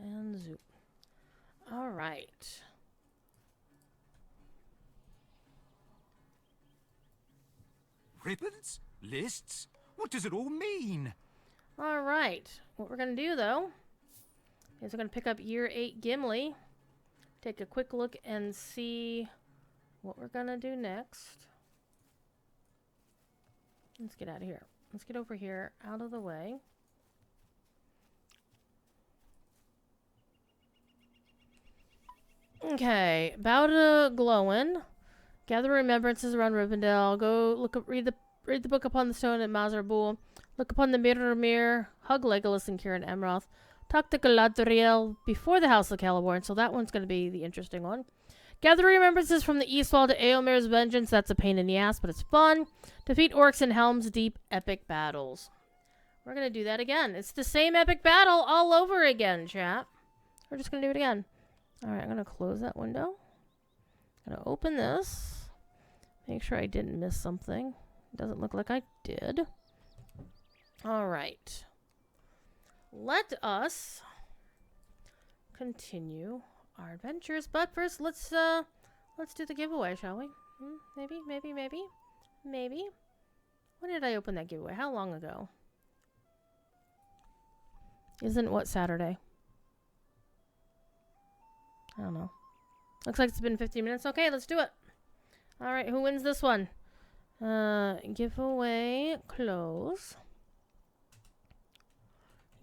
And zoop. All right. Ribbons? Lists? What does it all mean? All right. What we're going to do, though, is we're going to pick up Year 8 Gimli. Take a quick look and see what we're going to do next. Let's get out of here. Let's get over here, out of the way. Okay, bow to Glowin. Gather remembrances around Rivendell. Go look up, read the book upon the stone at Mazarbul. Look upon the mirror. Hug Legolas and Kieran Emroth. Talk to Galadriel before the House of Celeborn. So that one's going to be the interesting one. Gather remembrances from the Eastwall to Eomer's Vengeance. That's a pain in the ass, but it's fun. Defeat orcs in Helm's Deep epic battles. We're going to do that again. It's the same epic battle all over again, chat. We're just going to do it again. All right, I'm going to close that window. I'm going to open this. Make sure I didn't miss something. It doesn't look like I did. All right. Let us continue our adventures, but first let's do the giveaway, shall we? Maybe. When did I open that giveaway? How long ago? Isn't what Saturday? I don't know. Looks like it's been 15 minutes. Okay, let's do it. All right, who wins this one? Giveaway close.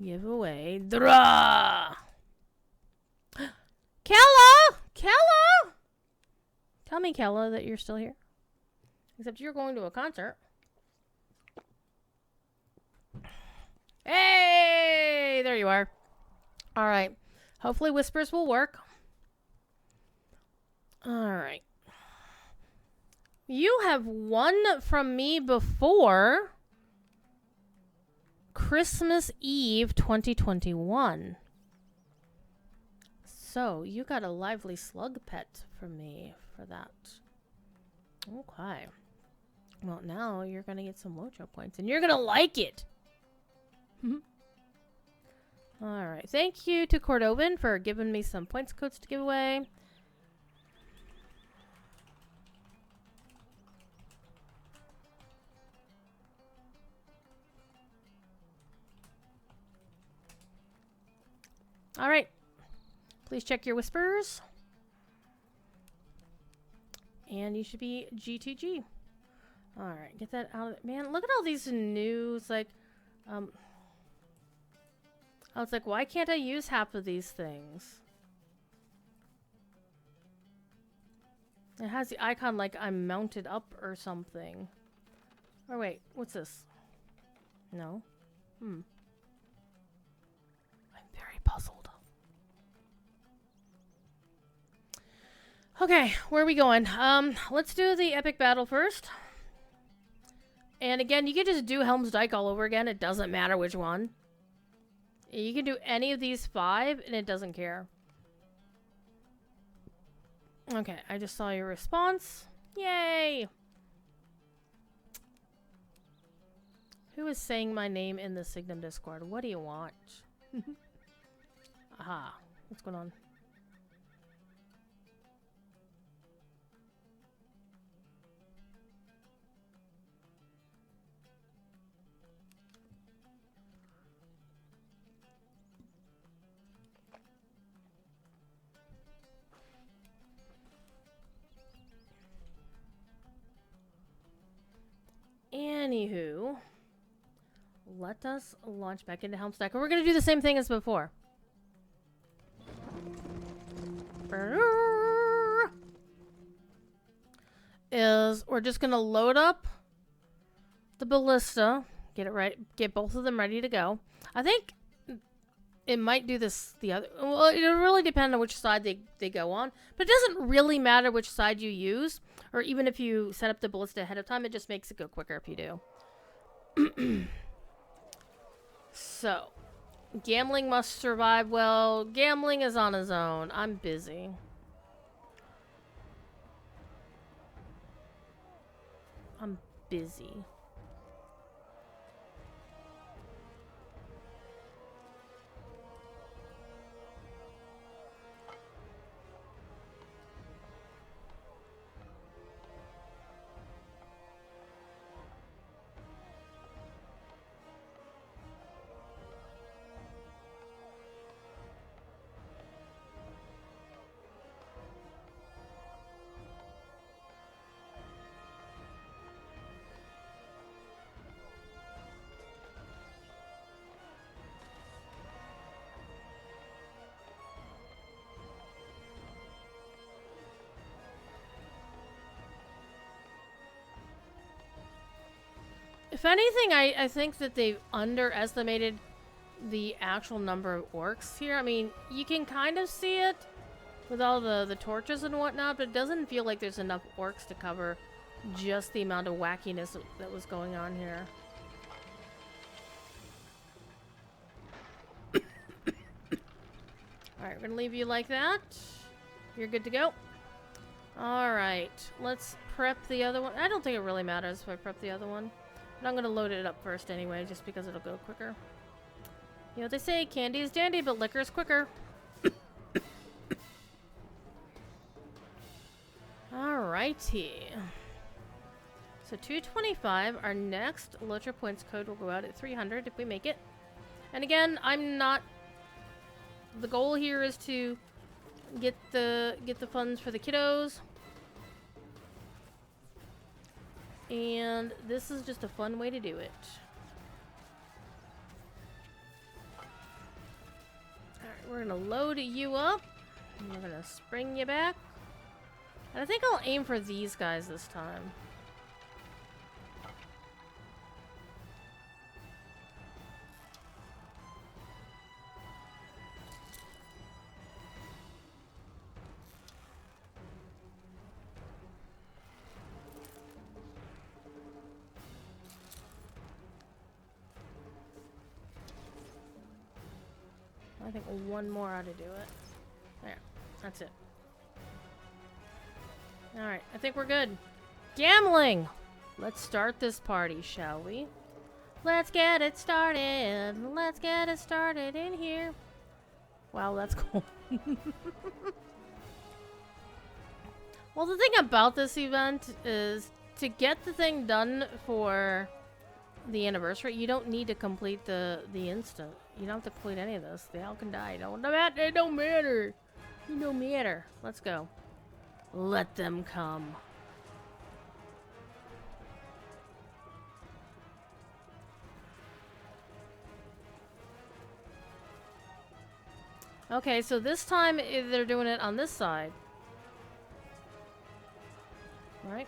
Giveaway draw. Kella! Kella! Tell me, Kella, that you're still here. Except you're going to a concert. Hey! There you are. All right. Hopefully whispers will work. All right. You have won from me before Christmas Eve 2021. So, you got a lively slug pet from me for that. Okay. Well, now you're going to get some Mojo points, and you're going to like it. All right. Thank you to Cordovan for giving me some points codes to give away. All right. Please check your whispers. And you should be GTG. All right. Get that out of it. Man, look at all these news. Like, I was like, why can't I use half of these things? It has the icon like I'm mounted up or something. Or wait, what's this? No. I'm very puzzled. Okay, where are we going? Let's do the epic battle first. And again, you can just do Helm's Dyke all over again. It doesn't matter which one. You can do any of these 5, and it doesn't care. Okay, I just saw your response. Yay! Who is saying my name in the Signum Discord? What do you want? Aha. What's going on? Anywho, let us launch back into Helm's Deck. We're going to do the same thing as before. We're just going to load up the ballista, get it right, get both of them ready to go. I think it might do this the other. Well, it'll really depend on which side they go on, but it doesn't really matter which side you use, or even if you set up the ballista ahead of time, it just makes it go quicker if you do. So, gambling must survive. Well, gambling is on his own. I'm busy. I'm busy. If anything, I think that they've underestimated the actual number of orcs here. I mean, you can kind of see it with all the torches and whatnot, but it doesn't feel like there's enough orcs to cover just the amount of wackiness that was going on here. Alright, we're gonna leave you like that. You're good to go. Alright, let's prep the other one. I don't think it really matters if I prep the other one. But I'm gonna load it up first anyway, just because it'll go quicker. You know what they say, candy is dandy, but liquor is quicker. Alrighty. So 225, our next Lotra Points code will go out at 300 if we make it. And again, I'm not... The goal here is to get the funds for the kiddos. And this is just a fun way to do it. Alright, we're gonna load you up. And we're gonna spring you back. And I think I'll aim for these guys this time. I think one more ought to do it. There. That's it. Alright, I think we're good. Gambling! Let's start this party, shall we? Let's get it started. Let's get it started in here. Wow, that's cool. Well, the thing about this event is to get the thing done for the anniversary, you don't need to complete the instant. You don't have to complete any of this. They all can die. It don't matter. It don't matter. It don't matter. Let's go. Let them come. Okay, so this time they're doing it on this side. Right?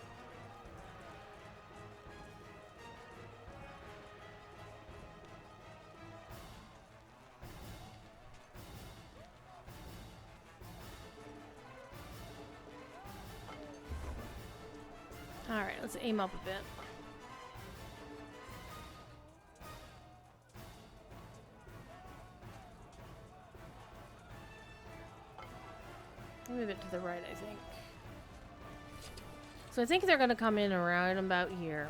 Alright, let's aim up a bit. Move it to the right, I think. So I think they're going to come in around about here.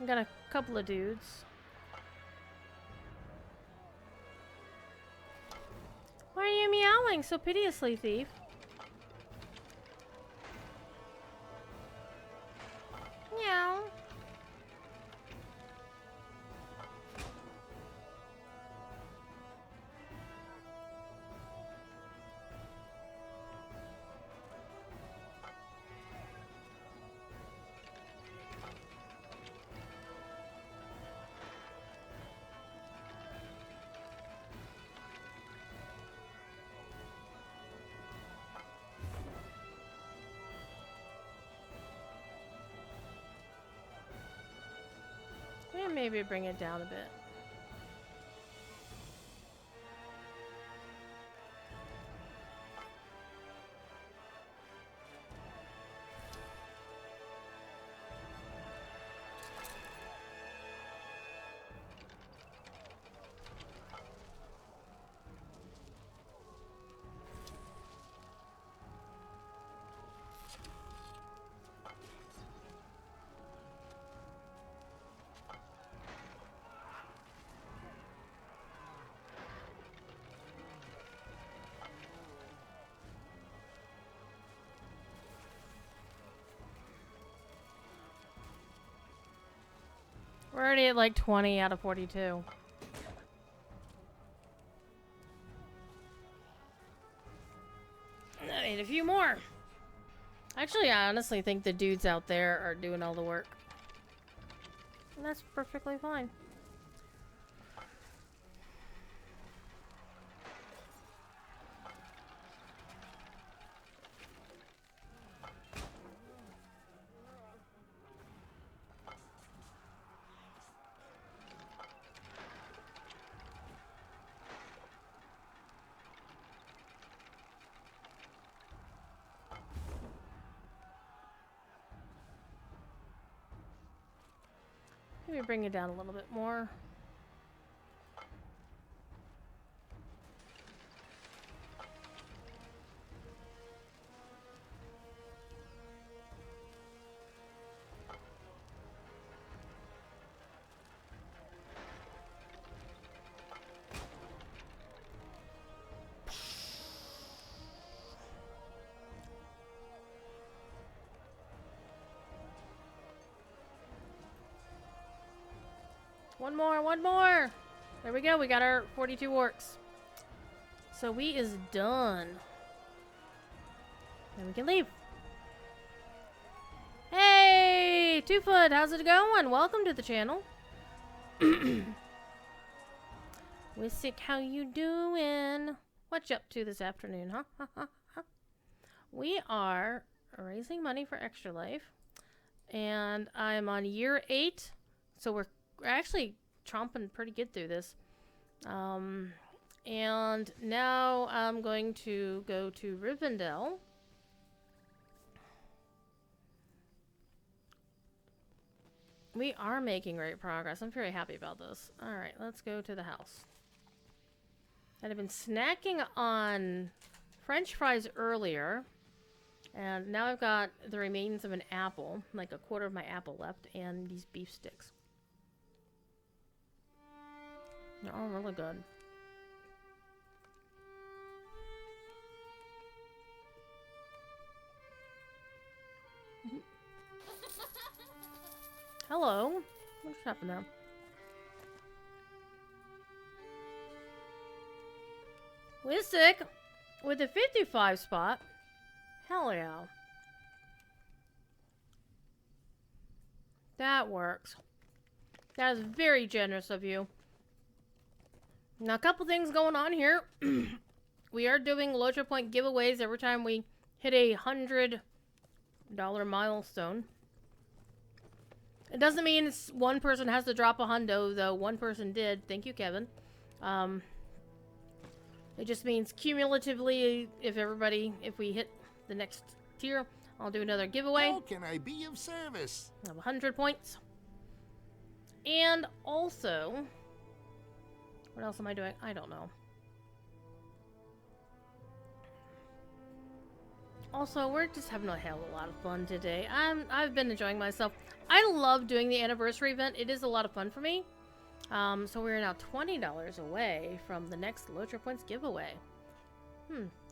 I got a couple of dudes. Why are you meowing so piteously, thief? Meow. And maybe bring it down a bit. We're already at like 20 out of 42. I need a few more. Actually, I honestly think the dudes out there are doing all the work. And that's perfectly fine. Maybe bring it down a little bit more. One more, one more! There we go, we got our 42 orcs. So we is done. Then we can leave. Hey! 2foot, how's it going? Welcome to the channel. Wissick, how you doing? What you up to this afternoon, huh? We are raising money for Extra Life. And I'm on year 8. So we're actually tromping pretty good through this. And now I'm going to go to Rivendell. We are making great progress. I'm very happy about this. Alright, let's go to the house. I've been snacking on French fries earlier. And now I've got the remains of an apple, like a quarter of my apple left, and these beef sticks. They're all really good. Hello. What's happened there? Wissick with a 55 spot. Hell yeah. That works. That is very generous of you. Now, a couple things going on here. We are doing Lotra Point giveaways every time we hit a $100 milestone. It doesn't mean one person has to drop a hundo, though one person did. Thank you, Kevin. It just means cumulatively, if we hit the next tier, I'll do another giveaway. How can I be of service? I have 100 points. And also, what else am I doing? I don't know. Also, we're just having a hell of a lot of fun today. I've been enjoying myself. I love doing the anniversary event. It is a lot of fun for me. So we're now $20 away from the next Lotra Points giveaway.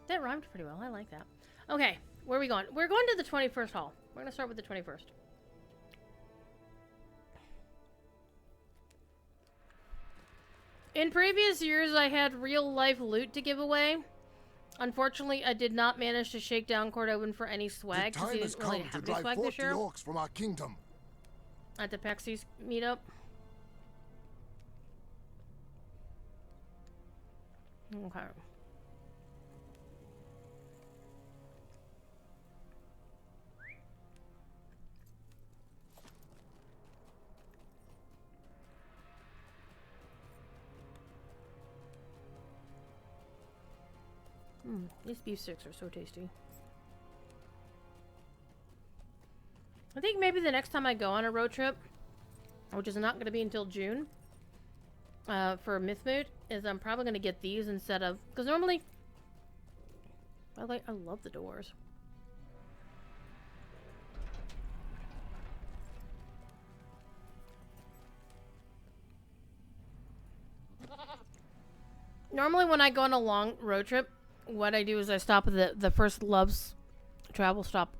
That rhymed pretty well. I like that. Okay, where are we going? We're going to the 21st hall. We're going to start with the 21st. In previous years, I had real-life loot to give away. Unfortunately, I did not manage to shake down Cordovin for any swag, because he didn't really have any swag this year. Orcs from our kingdom. At the Pexi's meetup. Okay. These beef sticks are so tasty. I think maybe the next time I go on a road trip, which is not going to be until June, for Mythmoot, is I'm probably going to get these instead of... Because normally, I love the doors. Normally when I go on a long road trip, what I do is I stop at the first Love's travel stop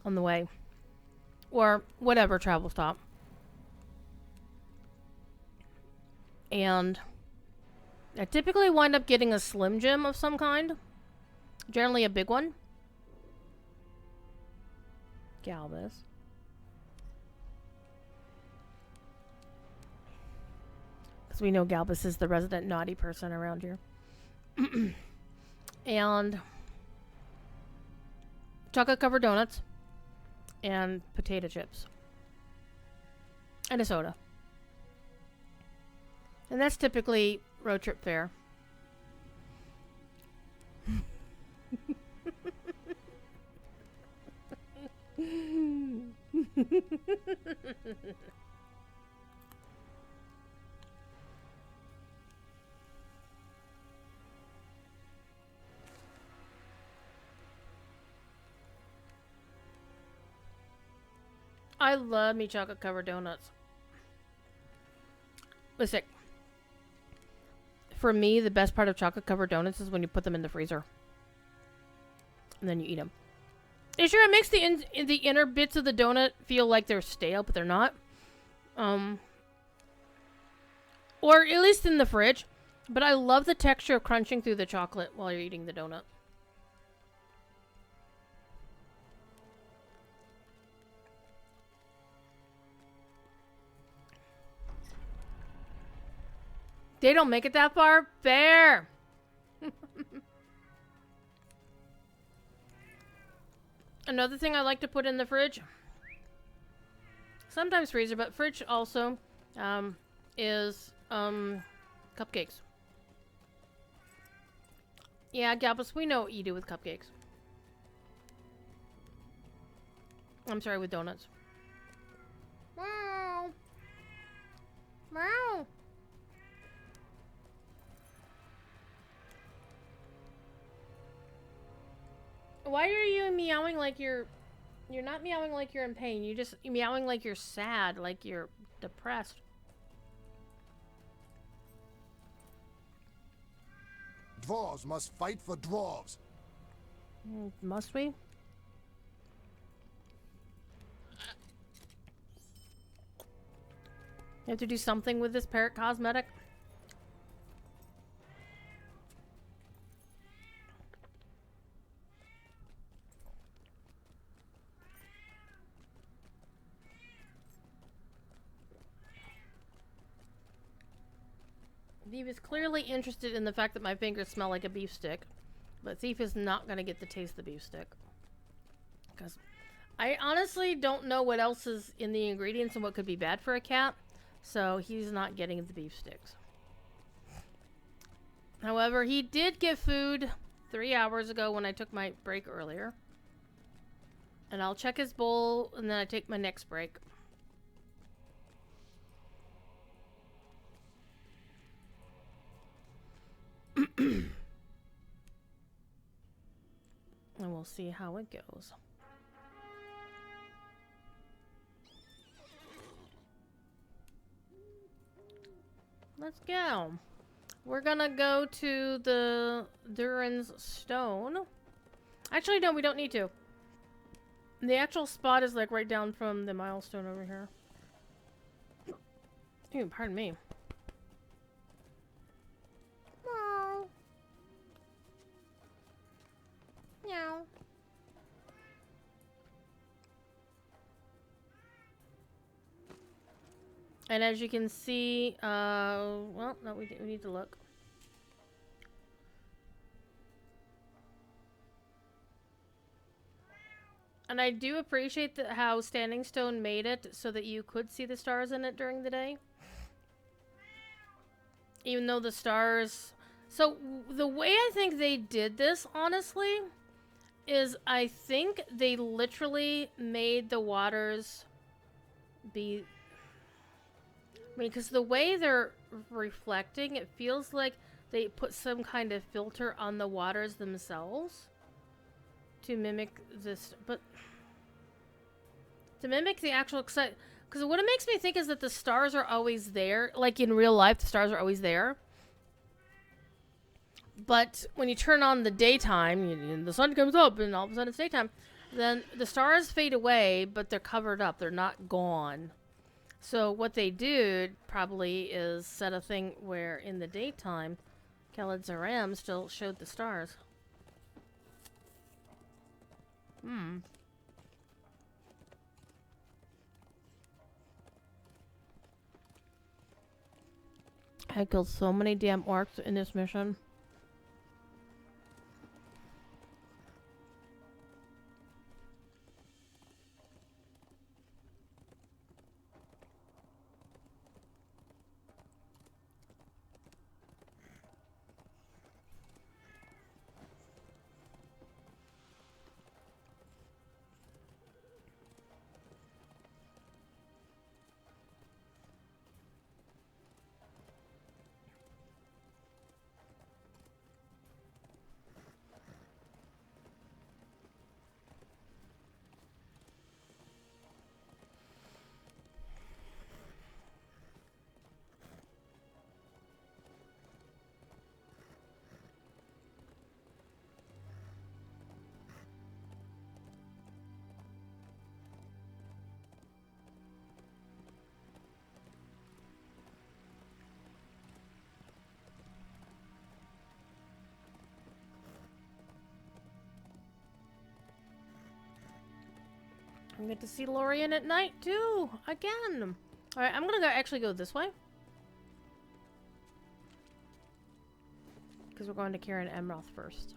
on the way. Or whatever travel stop. And I typically wind up getting a Slim Jim of some kind. Generally a big one. Galbus. Because we know Galbus is the resident naughty person around here. And chocolate covered donuts. And potato chips. And a soda. And that's typically road trip fare. I love me chocolate covered donuts. Listen, for me, the best part of chocolate covered donuts is when you put them in the freezer. And then you eat them. Sure, it makes the inner bits of the donut feel like they're stale, but they're not. Or at least in the fridge. But I love the texture of crunching through the chocolate while you're eating the donut. They don't make it that far? Fair! Another thing I like to put in the fridge, sometimes freezer, but fridge also, is cupcakes. Yeah, Galbus, we know what you do with cupcakes. I'm sorry, with donuts. Meow. Meow. Why are you meowing like you're not meowing like you're in pain. You're meowing like you're sad, like you're depressed. Dwarves must fight for dwarves. Must we? You have to do something with this parrot cosmetic. Thief is clearly interested in the fact that my fingers smell like a beef stick. But Thief is not going to get to taste the beef stick. Because I honestly don't know what else is in the ingredients and what could be bad for a cat. So he's not getting the beef sticks. However, he did get food 3 hours ago when I took my break earlier. And I'll check his bowl and then I take my next break. And we'll see how it goes. Let's go. We're gonna go to the Durin's Stone. Actually, no, we don't need to. The actual spot is like right down from the milestone over here. Ew, pardon me. Meow. Meow. And as you can see, well, no, we need to look. And I do appreciate how Standing Stone made it so that you could see the stars in it during the day. Even though the stars... So, the way I think they did this, honestly, is I think they literally made the waters be... I mean, because the way they're reflecting, it feels like they put some kind of filter on the waters themselves to mimic this, but to mimic the actual, because what it makes me think is that the stars are always there, like in real life, the stars are always there. But when you turn on the daytime, the sun comes up and all of a sudden it's daytime, then the stars fade away, but they're covered up, they're not gone. So what they did probably is set a thing where in the daytime, Khaled Zaram still showed the stars. Hmm. I killed so many damn orcs in this mission. I get to see Lorien at night too, again. All right, I'm gonna actually go this way because we're going to Karen Emroth first.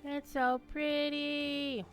It's so pretty.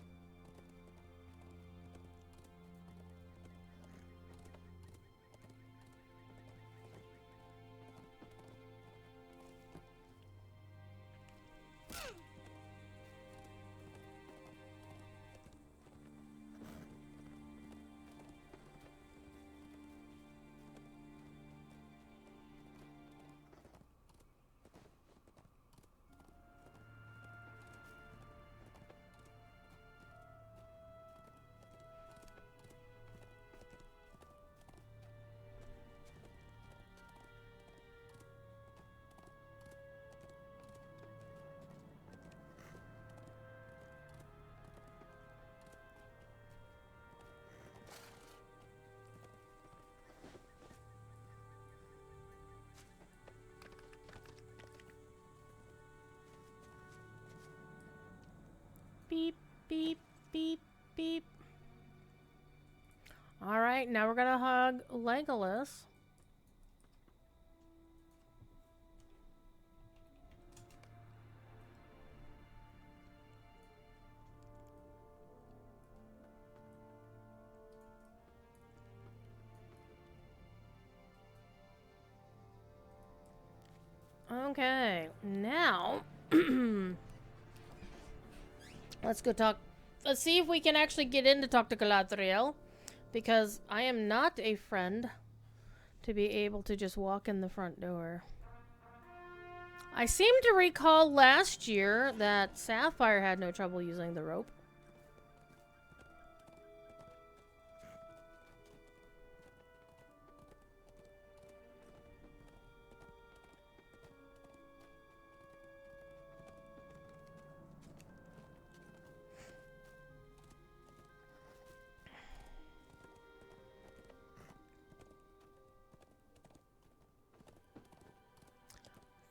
Beep, beep, beep, beep. All right, now we're gonna hug Legolas. Okay, now let's go talk. Let's see if we can actually get in to talk to Galadriel, because I am not a friend to be able to just walk in the front door. I seem to recall last year that Sapphire had no trouble using the rope.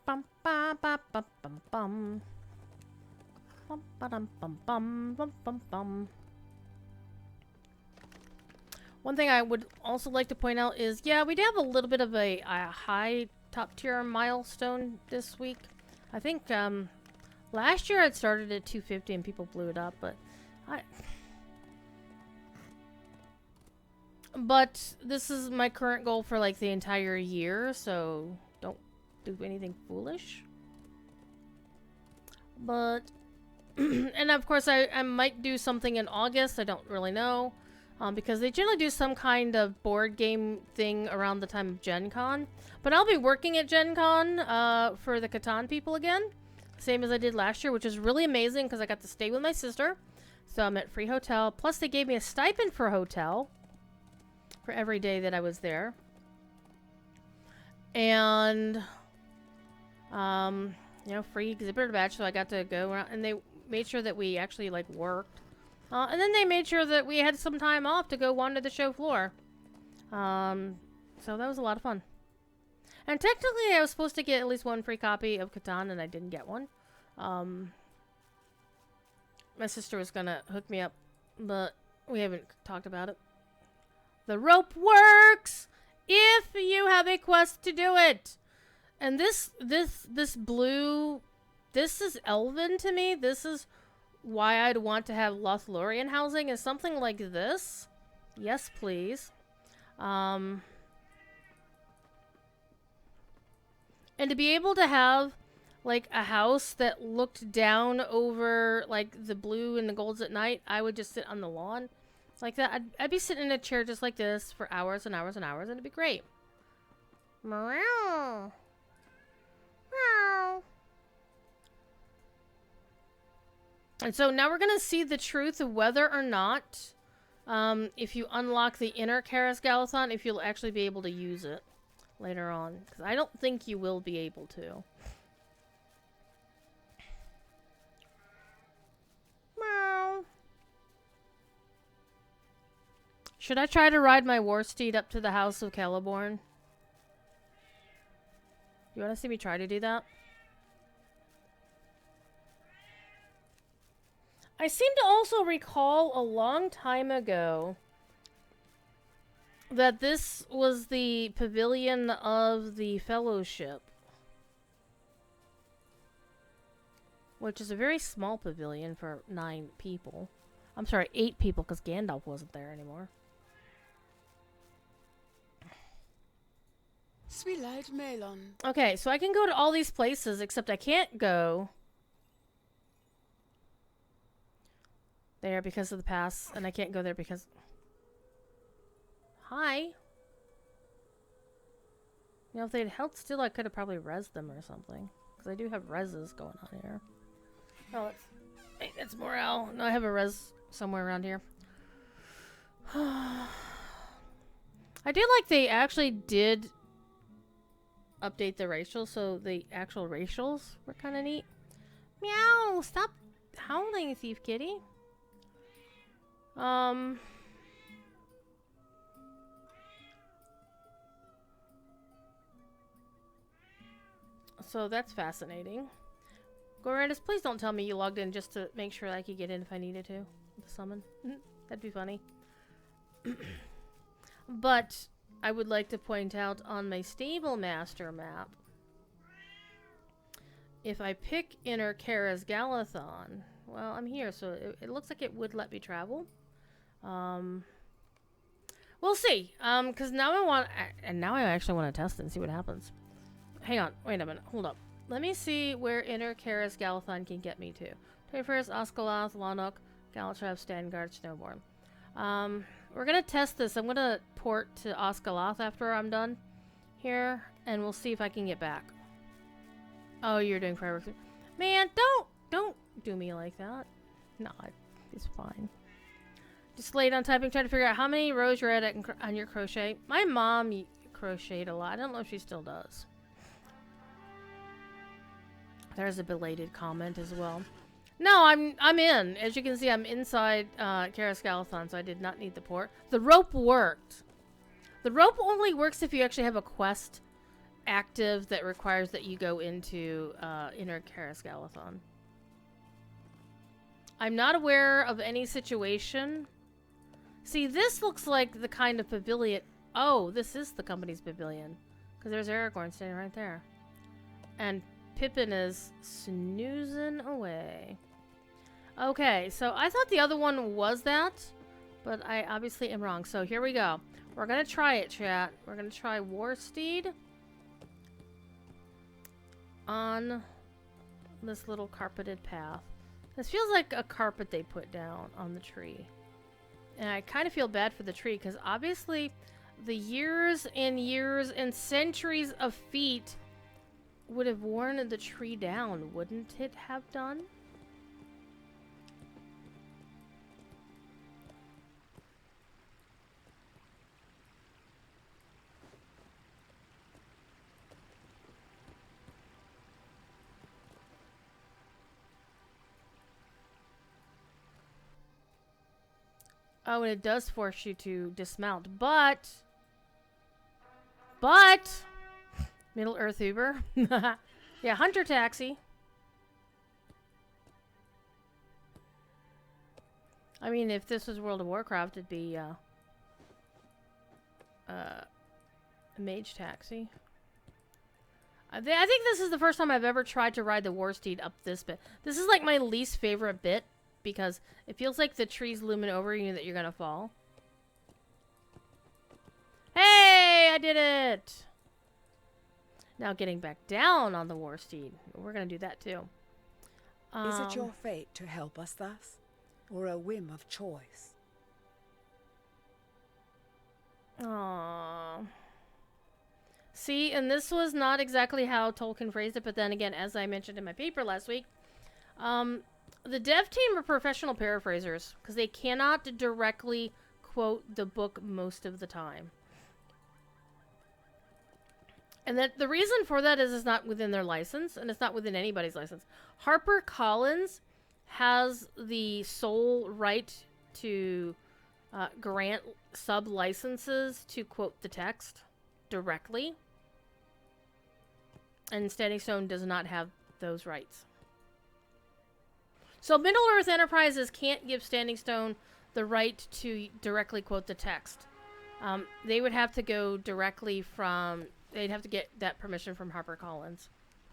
Bum ba ba ba bum bum. Bum ba dum bum bum bum bum bum. One thing I would also like to point out is, yeah, we did have a little bit of a high top tier milestone this week. I think last year it started at 250 and people blew it up, but But this is my current goal for like the entire year, so don't do anything foolish. But, and of course I might do something in August, I don't really know. Because they generally do some kind of board game thing around the time of Gen Con. But I'll be working at Gen Con for the Catan people again. Same as I did last year, which is really amazing because I got to stay with my sister. So I'm at free hotel. Plus they gave me a stipend for hotel for every day that I was there. And, you know, free exhibitor badge. So I got to go around and they made sure that we actually like worked. And then they made sure that we had some time off to go wander the show floor. So that was a lot of fun. And technically, I was supposed to get at least one free copy of Catan, and I didn't get one. My sister was gonna hook me up, but we haven't talked about it. The rope works if you have a quest to do it. And this blue, this is elven to me. This is why I'd want to have Lothlorien housing is something like this. Yes, please. And to be able to have like a house that looked down over like the blue and the golds at night, I would just sit on the lawn like that. I'd be sitting in a chair just like this for hours and hours and hours, and it'd be great. Meow. Meow. And so now we're going to see the truth of whether or not, if you unlock the inner Karas Galathon, if you'll actually be able to use it later on. Because I don't think you will be able to. Meow. Should I try to ride my war steed up to the House of Celeborn? You want to see me try to do that? I seem to also recall a long time ago that this was the pavilion of the Fellowship. Which is a very small pavilion for 9 people. I'm sorry, 8 people, because Gandalf wasn't there anymore. Swilight Melon. Okay, so I can go to all these places, except I can't go there because of the pass, and I can't go there because... Hi. You know, if they'd held still, I could have probably rezzed them or something. Because I do have rezzes going on here. Oh, it's morale. No, I have a res somewhere around here. I do like they actually did update the racials, so the actual racials were kind of neat. Meow! Stop howling, thief kitty. So that's fascinating. Gorandis, please don't tell me you logged in just to make sure I could get in if I needed to. The summon. That'd be funny. But I would like to point out on my Stable Master map, if I pick Inner Karas Galathon, well, I'm here, so it looks like it would let me travel. We'll see. Because now I actually want to test it and see what happens. Hang on, wait a minute, hold up. Let me see where Inner Karas Galathon can get me to. 21st, Oscalath, Lanok, Galatrap, Stangard, Snowborn. We're gonna test this. I'm gonna port to Oscalath after I'm done here, and we'll see if I can get back. Oh, you're doing fireworks. Man, don't do me like that. No, it's fine. Just late on typing, trying to figure out how many rows you're at on your crochet. My mom crocheted a lot. I don't know if she still does. There's a belated comment as well. No, I'm in. As you can see, I'm inside Karas Galathon, so I did not need the port. The rope worked. The rope only works if you actually have a quest active that requires that you go into Inner Karas Galathon. I'm not aware of any situation. See, this looks like the kind of pavilion. Oh, this is the company's pavilion. Because there's Aragorn standing right there. And Pippin is snoozing away. Okay, so I thought the other one was that, but I obviously am wrong. So here we go. We're gonna try it, chat. We're gonna try War Steed on this little carpeted path. This feels like a carpet they put down on the tree. And I kind of feel bad for the tree, because obviously the years and centuries of feet would have worn the tree down, wouldn't it have done? Oh, and it does force you to dismount, but Middle Earth Uber. Yeah, Hunter Taxi. I mean, if this was World of Warcraft, it'd be Mage Taxi. I think this is the first time I've ever tried to ride the War Steed up this bit. This is like my least favorite bit, because it feels like the tree's looming over you that you're gonna fall. Hey, I did it! Now getting back down on the War Steed. We're gonna do that too. Is it your fate to help us thus? Or a whim of choice? Aww. See, and this was not exactly how Tolkien phrased it, but then again, as I mentioned in my paper last week, the dev team are professional paraphrasers, because they cannot directly quote the book most of the time. And that the reason for that is it's not within their license, and it's not within anybody's license. HarperCollins has the sole right to grant sub-licenses to quote the text directly. And Standing Stone does not have those rights. So Middle-earth Enterprises can't give Standing Stone the right to directly quote the text. They would have to go directly from... They'd have to get that permission from HarperCollins.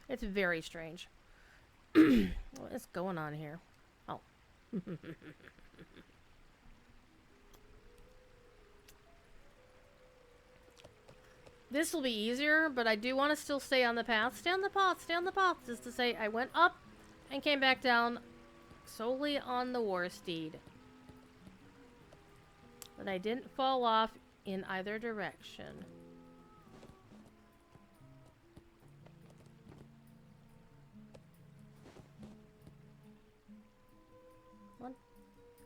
It's very strange. What is going on here? Oh. This will be easier, but I do want to still stay on the path. Stay on the path, stay on the path. Just to say, I went up and came back down solely on the War Steed. But I didn't fall off in either direction.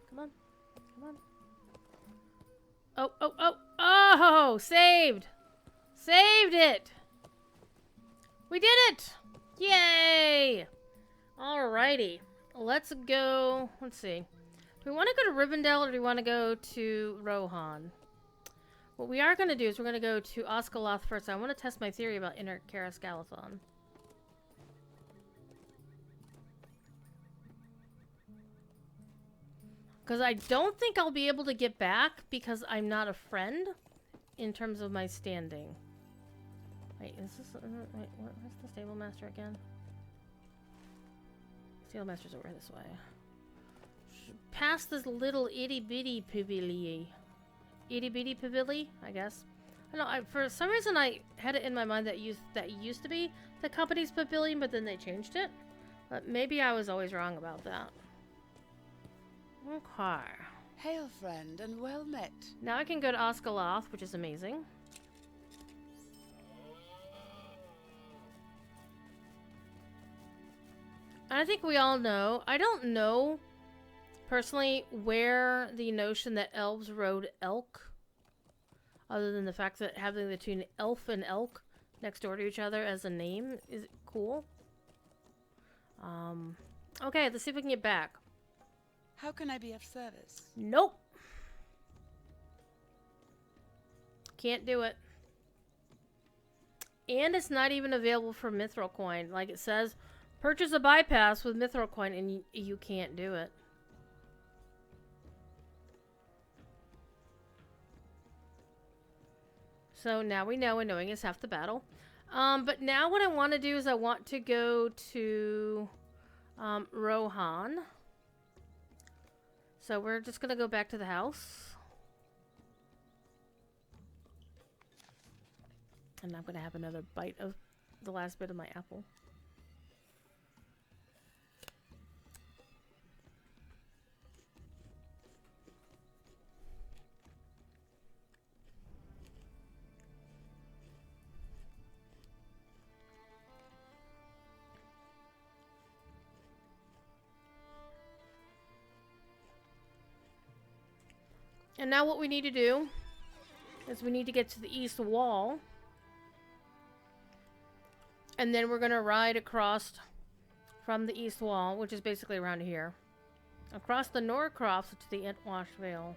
Come on. Come on. Oh, oh, oh. Oh! Saved! Saved it! We did it! Yay! Alrighty. Let's go. Let's see. Do we want to go to Rivendell or do we want to go to Rohan? What we are going to do is we're going to go to Oscaloth first. I want to test my theory about Inner Carascalathon. Because I don't think I'll be able to get back because I'm not a friend in terms of my standing. Wait, is this... wait, where's the Stable Master again? Stable Master's over this way. Past this little itty-bitty pavilion. Itty-bitty pavilion, I guess. I don't know, for some reason I had it in my mind that used to be the company's pavilion, but then they changed it. But maybe I was always wrong about that. Okay. Hail, friend, and well met. Now I can go to Oscaloth, which is amazing. I think we all know. I don't know, personally, where the notion that elves rode elk, other than the fact that having the two elf and elk next door to each other as a name is cool. Okay, let's see if we can get back. How can I be of service? Nope. Can't do it. And it's not even available for Mithril Coin. Like it says, purchase a bypass with Mithril Coin, and you can't do it. So now we know, and knowing is half the battle. But now what I want to do is I want to go to Rohan. So we're just going to go back to the house. And I'm gonna have another bite of the last bit of my apple. And now what we need to do is we need to get to the east wall. And then we're going to ride across from the east wall, which is basically around here, across the Norcrofts to the Entwash Vale.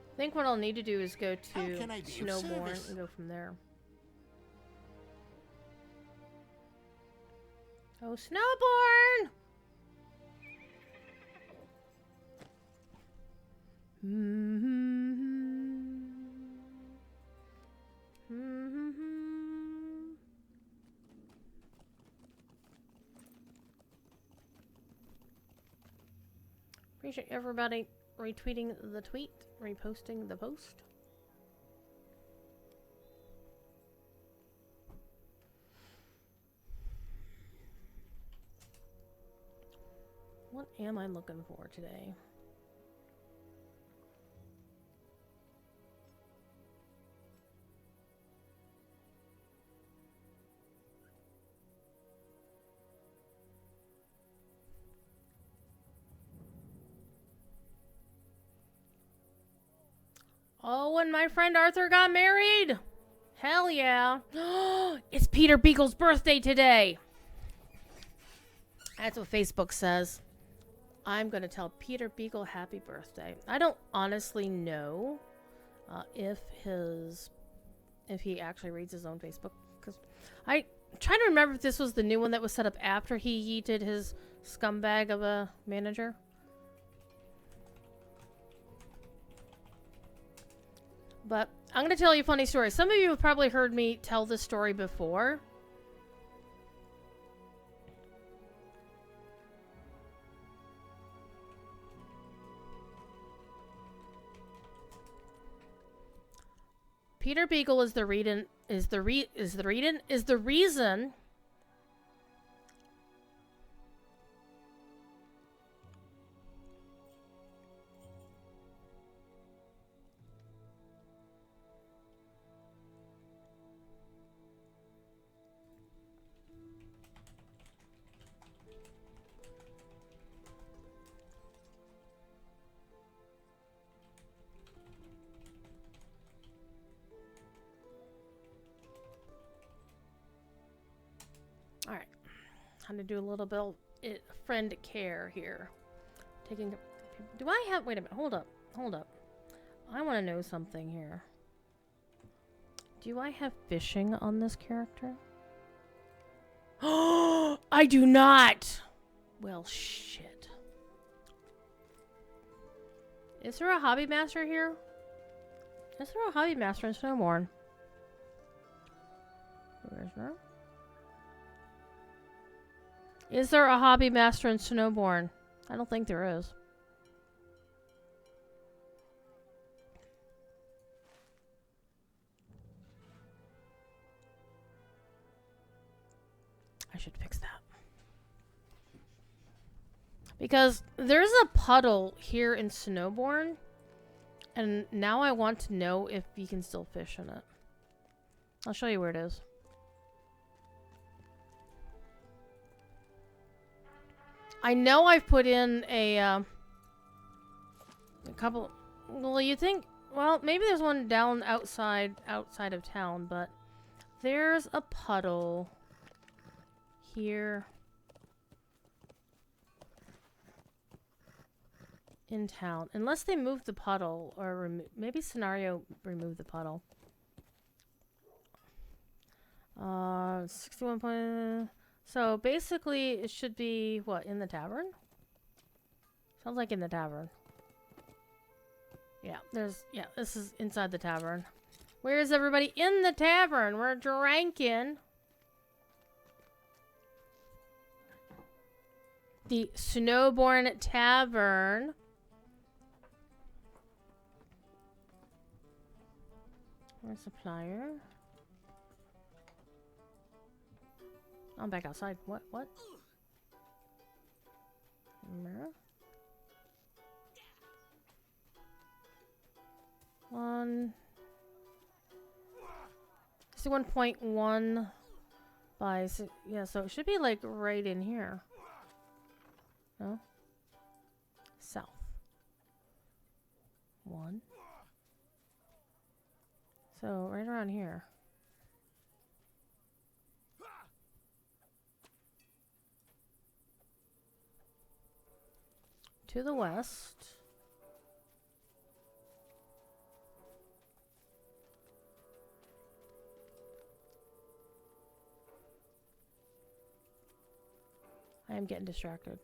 I think what I'll need to do is go to How can I be of Snowbourne service? and go from there. Oh, Snowbourne! Appreciate everybody retweeting the tweet, reposting the post. What am I looking for today? Oh, and my friend Arthur got married! Hell yeah. It's Peter Beagle's birthday today! That's what Facebook says. I'm gonna tell Peter Beagle happy birthday. I don't honestly know if he actually reads his own Facebook, because I trying to remember if this was the new one that was set up after he yeeted his scumbag of a manager. But I'm going to tell you a funny story. Some of you have probably heard me tell this story before. Peter Beagle is the reason Alright. Time to do a little bit of friend care here. Taking... Do I have... Wait a minute. Hold up. Hold up. I want to know something here. Do I have fishing on this character? Oh, I do not! Well, shit. Is there a hobby master here? Is there a hobby master in Snowbourne? Where is there? Is there a hobby master in Snowbourne? I don't think there is. I should fix that. Because there's a puddle here in Snowbourne, and now I want to know if you can still fish in it. I'll show you where it is. I know I've put in a couple... Well, you think... Well, maybe there's one down outside of town, but there's a puddle here in town. Unless they move the puddle, or maybe Scenario remove the puddle. 61 point. So basically, it should be what, in the tavern? Sounds like in the tavern. Yeah, this is inside the tavern. Where is everybody in the tavern? We're drinking. The Snowborn Tavern. Where's the supplier? I'm back outside. What? Mirror? 1.1 by... Yeah, so it should be like right in here. No? South. 1. So, right around here. To the west. I am getting distracted.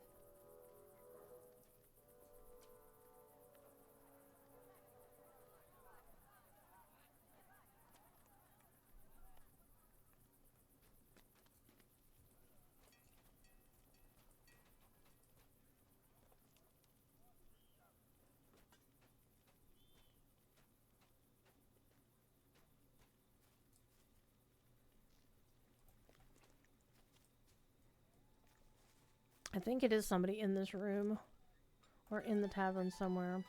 I think it is somebody in this room. Or in the tavern somewhere.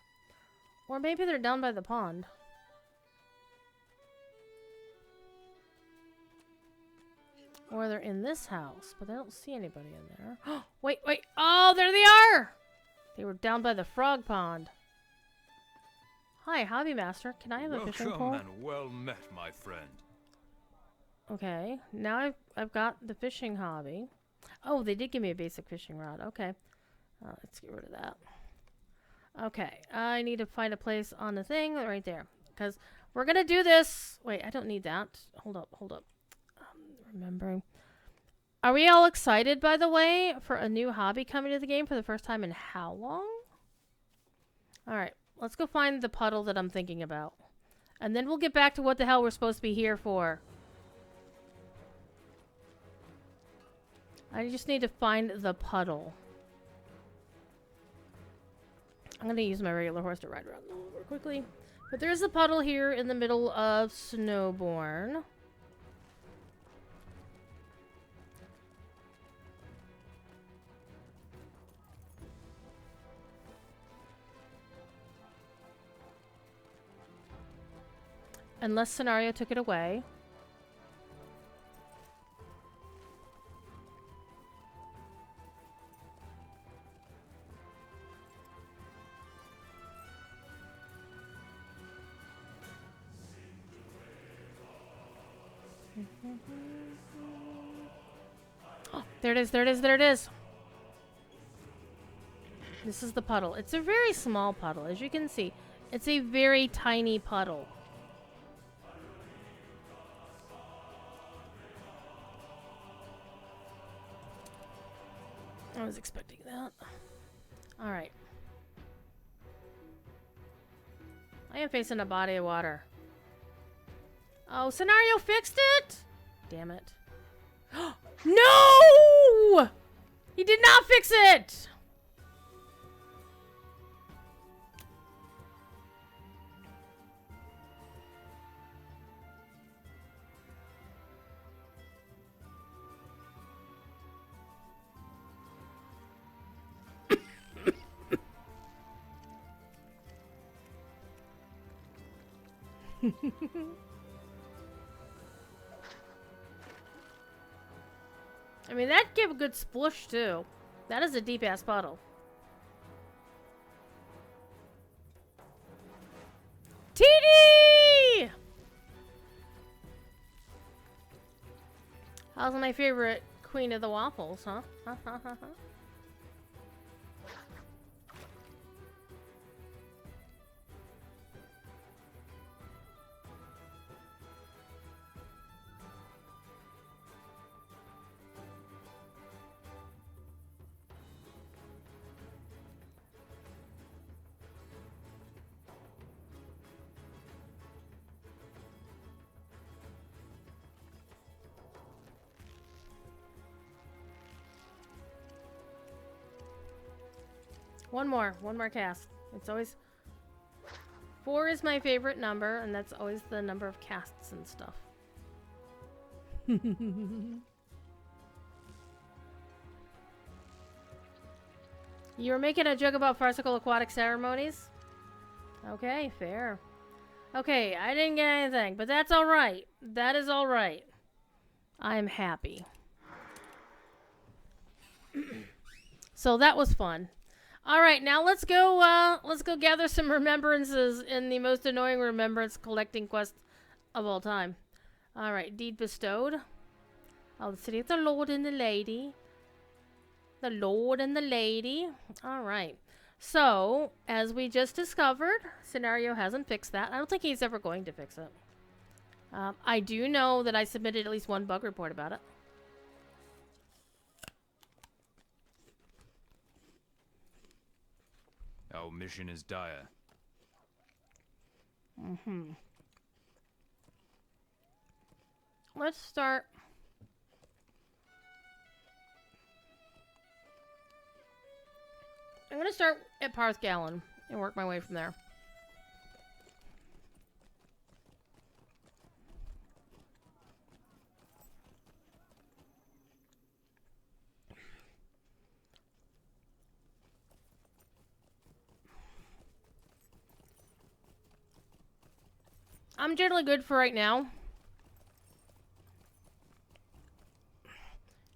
Or maybe they're down by the pond. Or they're in this house, but I don't see anybody in there. Wait. Oh, there they are! They were down by the frog pond. Hi, Hobby Master. Can I have a fishing pole? Welcome and well met, my friend. Okay, now I've got the fishing hobby. Oh, they did give me a basic fishing rod. Okay. Let's get rid of that. Okay, I need to find a place on the thing right there. Because we're going to do this. Wait, I don't need that. Hold up. Remembering. Are we all excited, by the way, for a new hobby coming to the game for the first time in how long? Alright, let's go find the puddle that I'm thinking about. And then we'll get back to what the hell we're supposed to be here for. I just need to find the puddle. I'm going to use my regular horse to ride around a little more quickly. But there's a puddle here in the middle of Snowborn. Unless Scenario took it away. Oh, there it is. This is the puddle. It's a very small puddle. As you can see, it's a very tiny puddle. I was expecting that. Alright. I am facing a body of water. Oh, Scenario fixed it? Damn it. No! He did not fix it! I mean, that gave a good splush, too. That is a deep-ass puddle. TD! How's my favorite queen of the waffles, huh? One more cast. It's always 4 is my favorite number, and that's always the number of casts and stuff. You were making a joke about farcical aquatic ceremonies? Okay, fair. Okay, I didn't get anything, but that's alright. That is alright. I'm happy. So that was fun. Alright, now let's go gather some remembrances in the most annoying remembrance collecting quest of all time. Alright, deed bestowed. Oh, the city of the Lord and the Lady. The Lord and the Lady. Alright. So, as we just discovered, Scenario hasn't fixed that. I don't think he's ever going to fix it. I do know that I submitted at least one bug report about it. Our mission is dire. Let's start. I'm gonna start at Parth Gallon and work my way from there. I'm generally good for right now.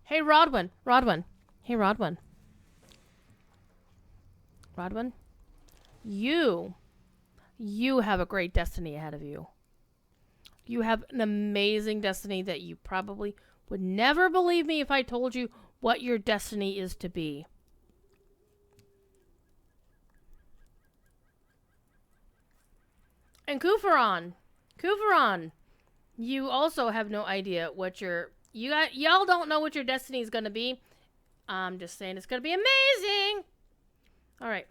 Hey, Rodwin. Hey, Rodwin. You have a great destiny ahead of you. You have an amazing destiny that you probably would never believe me if I told you what your destiny is to be. And Kufaron, you also have no idea what y'all don't know what your destiny is gonna be. I'm just saying it's gonna be amazing. All right.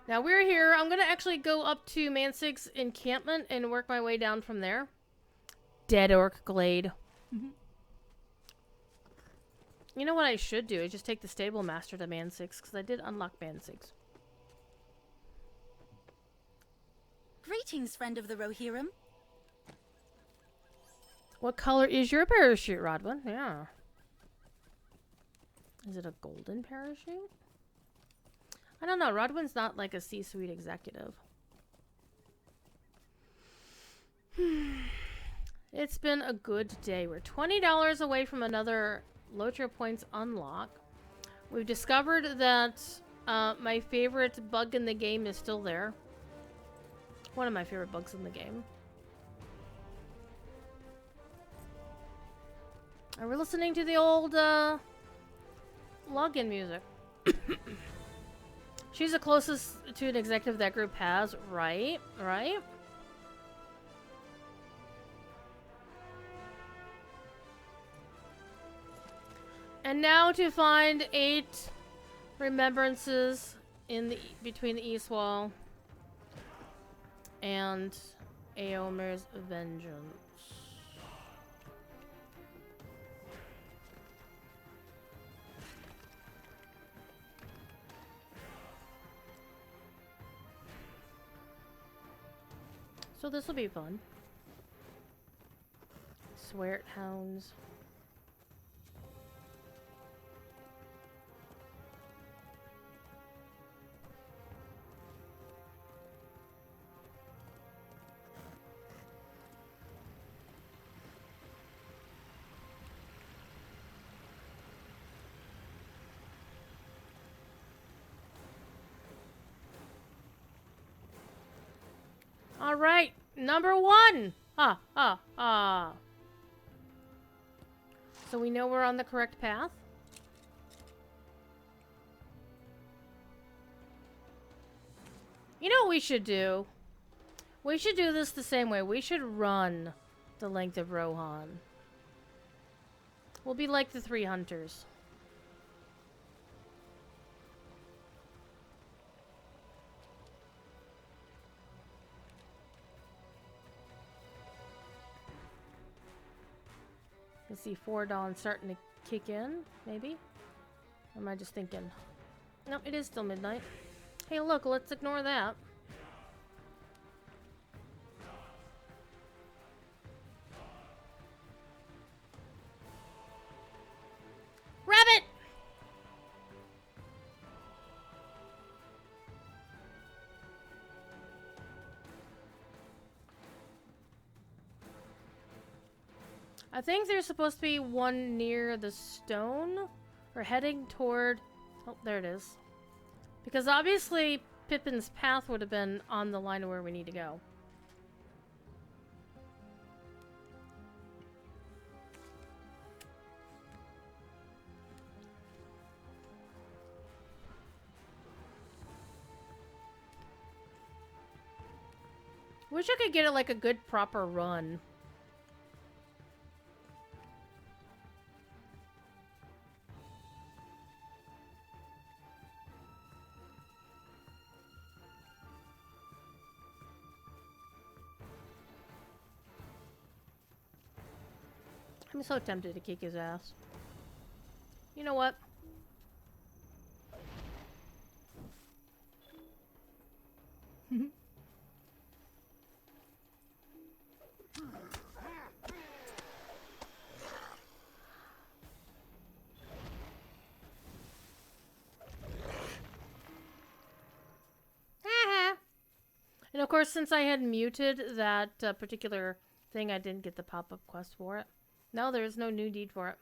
Now we're here. I'm gonna actually go up to Mansig's encampment and work my way down from there. Dead Orc Glade. You know what I should do is just take the Stable Master to Mansig's, because I did unlock Mansig's. Greetings, friend of the Rohirrim. What color is your parachute, Rodwin? Yeah. Is it a golden parachute? I don't know. Rodwin's not like a C-suite executive. It's been a good day. We're $20 away from another Lotro Points unlock. We've discovered that my favorite bug in the game is still there. One of my favorite bugs in the game. Are we listening to the old login music? She's the closest to an executive that group has, right? Right? And now to find 8 remembrances in the between the East Wall and Aomer's Vengeance. So this will be fun. Swear it, hounds. All right, number 1. So we know we're on the correct path. You know what we should do? We should do this the same way. We should run the length of Rohan. We'll be like the 3 hunters. You see 4 Dawn starting to kick in, maybe? Or am I just thinking? No, it is still midnight. Hey, look, let's ignore that. Rabbit! I think there's supposed to be one near the stone, or heading toward... Oh, there it is. Because obviously Pippin's path would have been on the line of where we need to go. Wish I could get it like a good proper run. I'm so tempted to kick his ass. You know what? And of course, since I had muted that particular thing, I didn't get the pop-up quest for it. No, there is no new deed for it.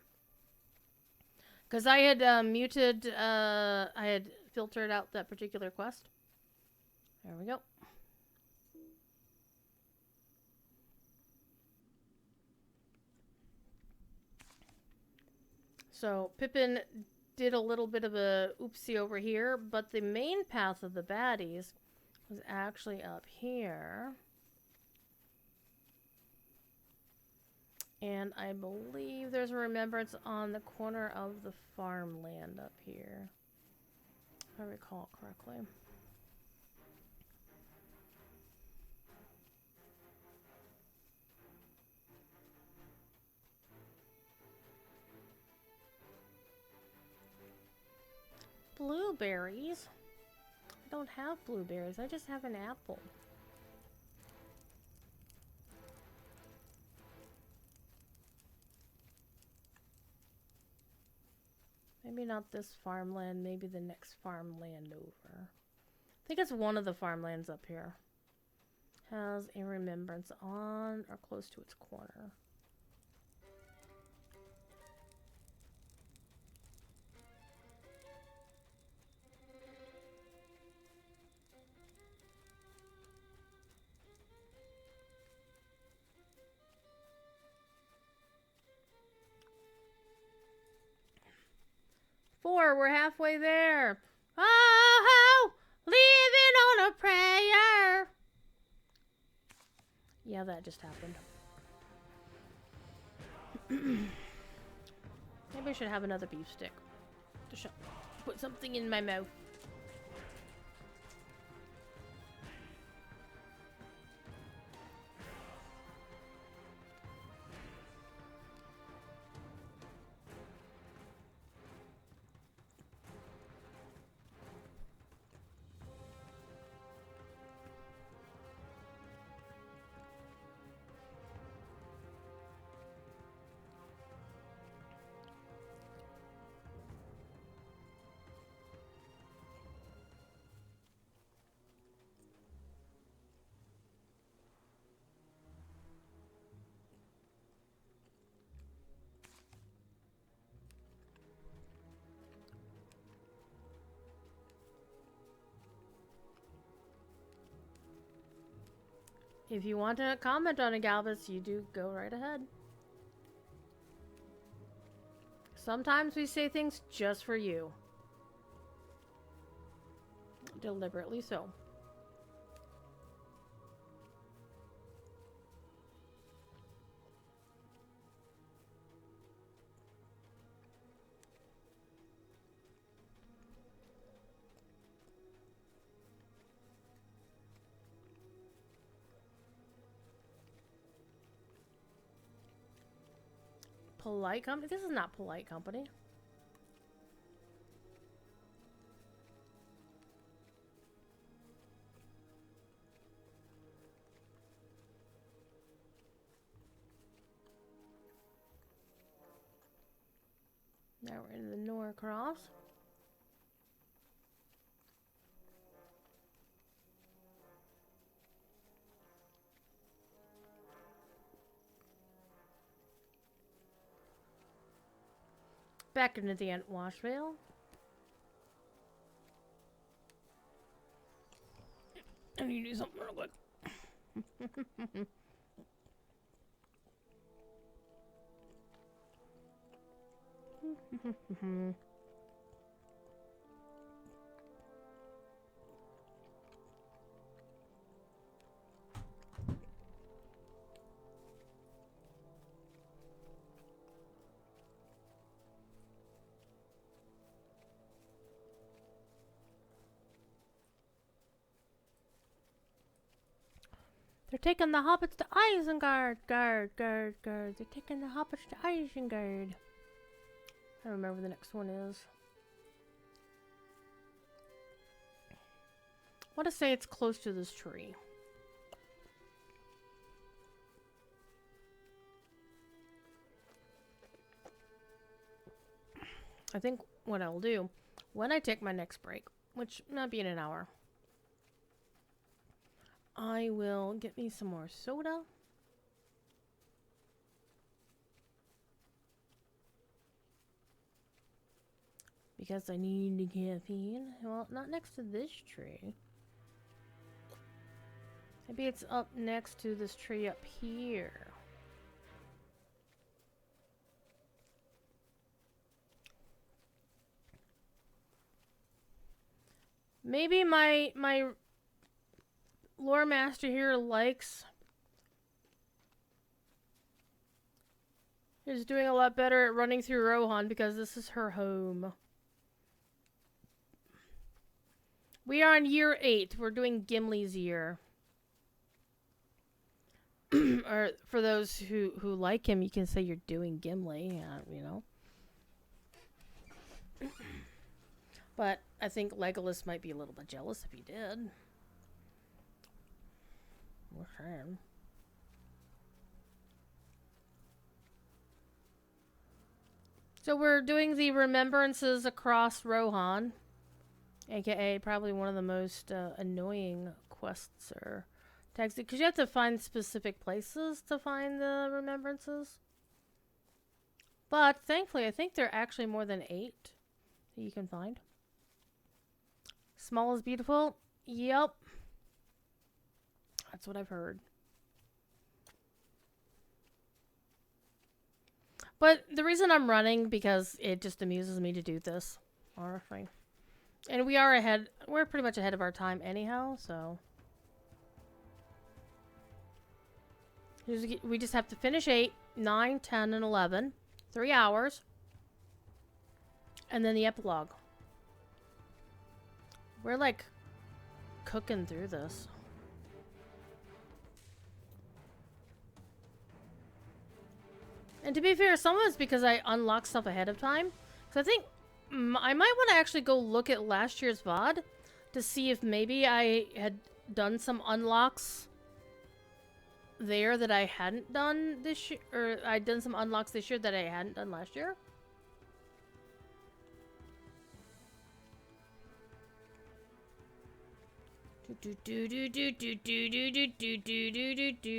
Because I had muted, I had filtered out that particular quest. There we go. So, Pippin did a little bit of a oopsie over here, but the main path of the baddies was actually up here. And I believe there's a remembrance on the corner of the farmland up here, if I recall correctly. Blueberries? I don't have blueberries, I just have an apple. Maybe not this farmland, maybe the next farmland over. I think it's one of the farmlands up here. Has a remembrance on or close to its corner. We're halfway there. Oh, living on a prayer. Yeah, that just happened. Maybe I should have another beef stick to put something in my mouth. If you want to comment on it, Galvis, you do go right ahead. Sometimes we say things just for you. Deliberately so. Polite company? This is not polite company. Now we're in the Norcross. Back into the Washville. I need to do something real quick. They're taking the hobbits to Isengard. Guard. They're taking the hobbits to Isengard. I don't remember the next one is. I want to say it's close to this tree. I think what I'll do when I take my next break, which might be in an hour, I will get me some more soda. Because I need the caffeine. Well, not next to this tree. Maybe it's up next to this tree up here. Maybe my lore master here is doing a lot better at running through Rohan because this is her home. We are on year 8. We're doing Gimli's year. Or for those who like him, you can say you're doing Gimli, you know. But I think Legolas might be a little bit jealous if he did. We're saying. So we're doing the remembrances across Rohan, aka probably one of the most annoying quests or tags, because you have to find specific places to find the remembrances. But thankfully, I think there are actually more than 8 that you can find. Small is beautiful. Yep. That's what I've heard. But the reason I'm running, because it just amuses me to do this. Honestly. And we are ahead. We're pretty much ahead of our time anyhow, so. We just have to finish 8, 9, 10, and 11. 3 hours. And then the epilogue. We're like cooking through this. And to be fair, some of it's because I unlocked stuff ahead of time. So I think I might want to actually go look at last year's VOD to see if maybe I had done some unlocks there that I hadn't done this year, or I'd done some unlocks this year that I hadn't done last year.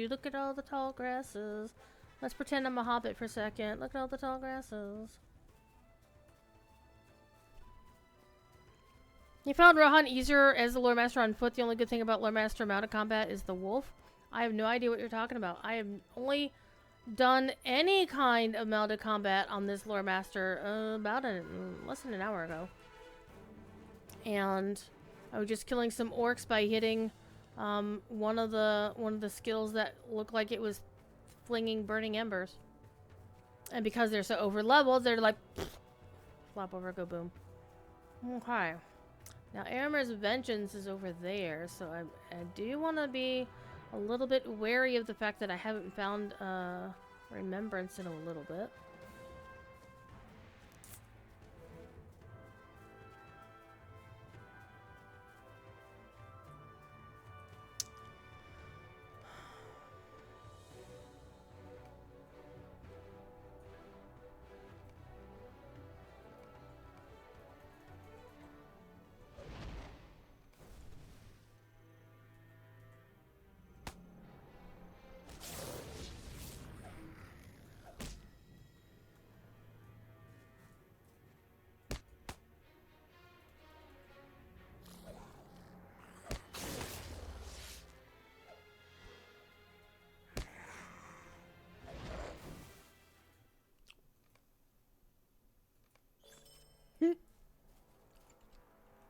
Look at all the tall grasses. Let's pretend I'm a hobbit for a second. Look at all the tall grasses. You found Rohan easier as the lore master on foot. The only good thing about lore master mounted combat is the wolf. I have no idea what you're talking about. I have only done any kind of mounted combat on this lore master about less than an hour ago. And I was just killing some orcs by hitting one of the skills that looked like it was flinging burning embers. And because they're so over leveled, they're like flop over, go boom. Okay. Now Aramir's Vengeance is over there, so I do want to be a little bit wary of the fact that I haven't found Remembrance in a little bit.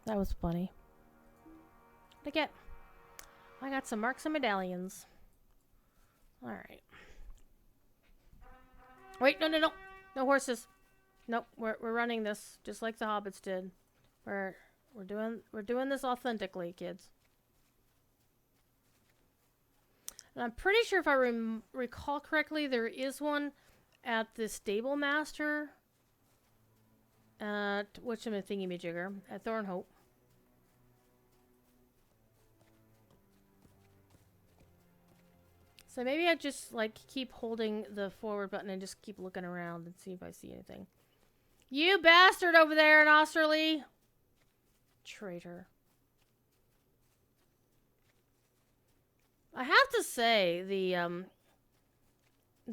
That was funny. What'd I get? I got some marks and medallions. Alright. Wait, no, no, no. No horses. Nope, we're running this just like the hobbits did. We're doing this authentically, kids. And I'm pretty sure if I recall correctly, there is one at the stable master at thingy-majigger at Thornhope. So maybe I just like keep holding the forward button and just keep looking around and see if I see anything. You bastard over there in Osterley! Traitor. I have to say, the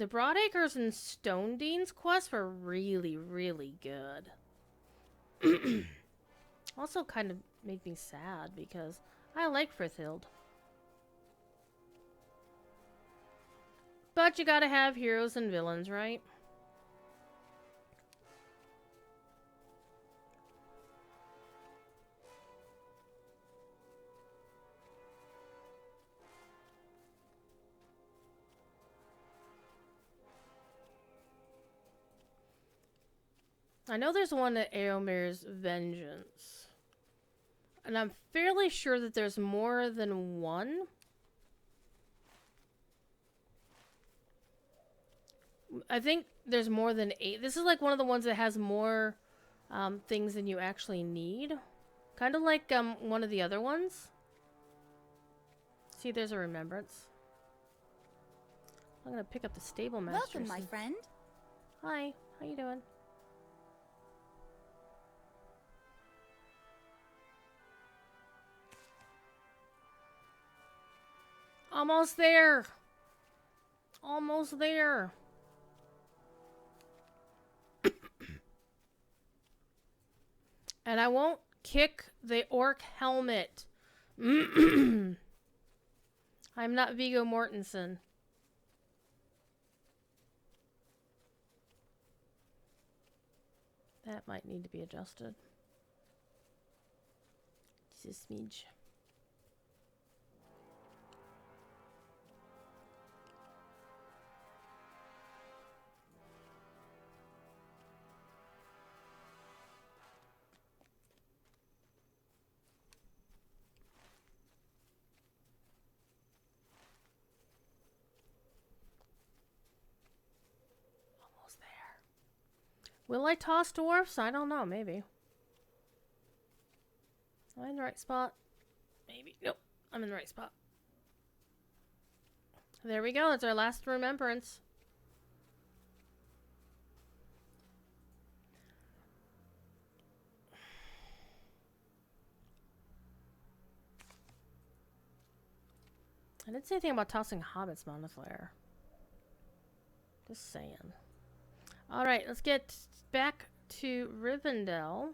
Broadacres and Stone Dean's quests were really, really good. Also kind of made me sad because I like Frithhild. But you gotta have heroes and villains, right? I know there's one at Eomer's Vengeance. And I'm fairly sure that there's more than one. I think there's more than 8. This is like one of the ones that has more things than you actually need. Kind of like one of the other ones. See, there's a remembrance. I'm gonna pick up the stable master. Welcome, my friend. Hi, how you doing? Almost there. Almost there. And I won't kick the orc helmet. I'm not Viggo Mortensen. That might need to be adjusted. Just a smidge. Will I toss dwarfs? I don't know. Maybe. Am I in the right spot? Maybe. Nope. I'm in the right spot. There we go. It's our last remembrance. I didn't say anything about tossing hobbits, Monoflare. Just saying. Alright, let's get back to Rivendell.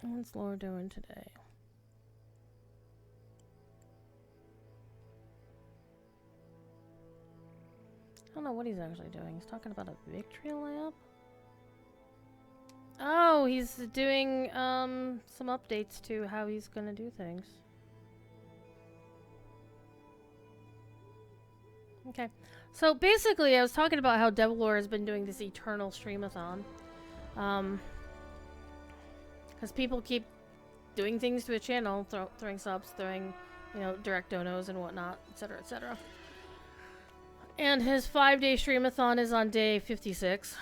What's Laura doing today? I don't know what he's actually doing. He's talking about a victory lamp? Oh, he's doing some updates to how he's gonna do things. Okay. So basically I was talking about how Devilor has been doing this eternal streamathon. Because people keep doing things to the channel, throwing subs, throwing, you know, direct donos and whatnot, etc., etc. And his 5-day streamathon is on day 56.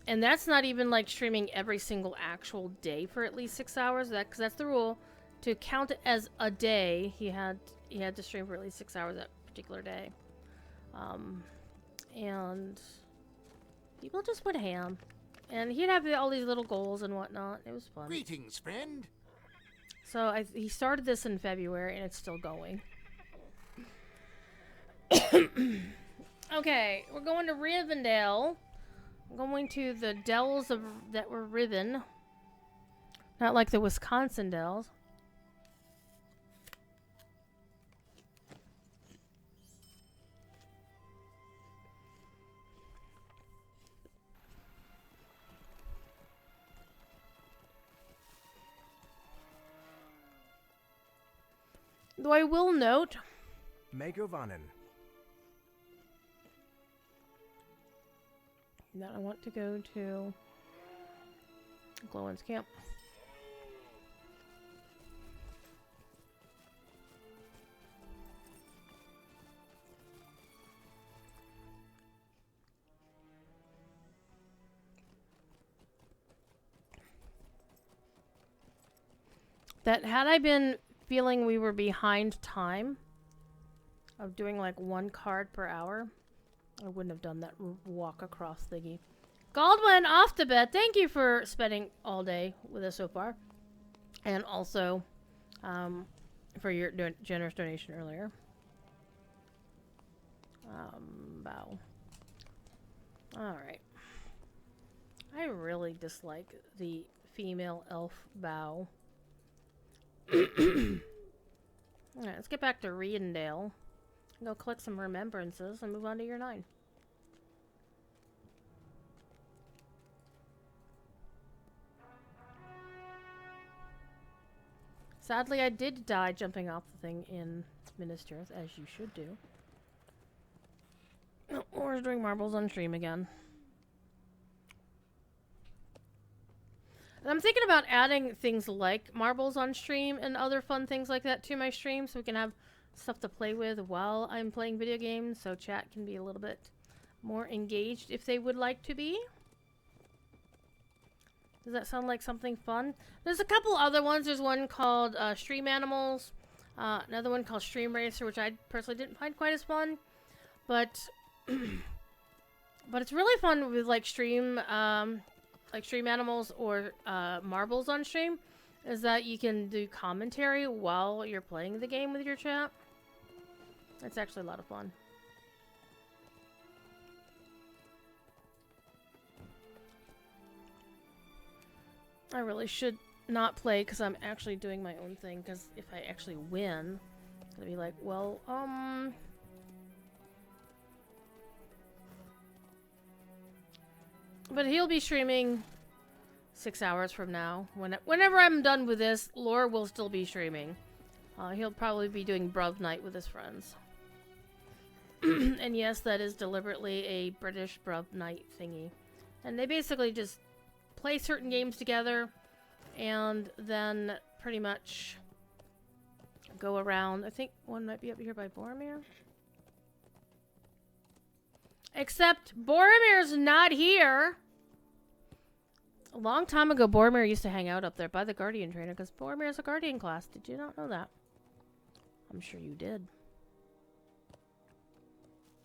And that's not even like streaming every single actual day for at least 6 hours. Because that's the rule. To count it as a day, he had to stream for at least 6 hours that particular day. And people just went ham. And he'd have all these little goals and whatnot. It was fun. Greetings, friend. So he started this in February and it's still going. Okay, we're going to Rivendell. We're going to the dells that were Riven. Not like the Wisconsin Dells. Though I will note Megovanen. that I want to go to Glowin's camp. That had I been feeling we were behind time of doing like 1 card per hour, I wouldn't have done that walk across thingy. Galdwin, off to bed. Thank you for spending all day with us so far. And also for your generous donation earlier. Bow. Alright. I really dislike the female elf bow. Alright, let's get back to Riendale. Go collect some remembrances and move on to year 9. Sadly, I did die jumping off the thing in Ministers, as you should do. Or doing marbles on stream again. And I'm thinking about adding things like marbles on stream and other fun things like that to my stream so we can have stuff to play with while I'm playing video games, so chat can be a little bit more engaged if they would like to be. Does that sound like something fun? There's a couple other ones. There's one called Stream Animals, another one called Stream Racer, which I personally didn't find quite as fun, but but it's really fun with like Stream Animals or Marbles on stream. Is that you can do commentary while you're playing the game with your chat. It's actually a lot of fun. I really should not play because I'm actually doing my own thing, because if I actually win, it's gonna be like, well, but he'll be streaming 6 hours from now. Whenever I'm done with this, Lore will still be streaming. He'll probably be doing Bruv Night with his friends. And yes, that is deliberately a British Bruv Night thingy. And they basically just play certain games together and then pretty much go around. I think one might be up here by Boromir. Except Boromir's not here. A long time ago, Boromir used to hang out up there by the Guardian Trainer because Boromir is a Guardian class. Did you not know that? I'm sure you did.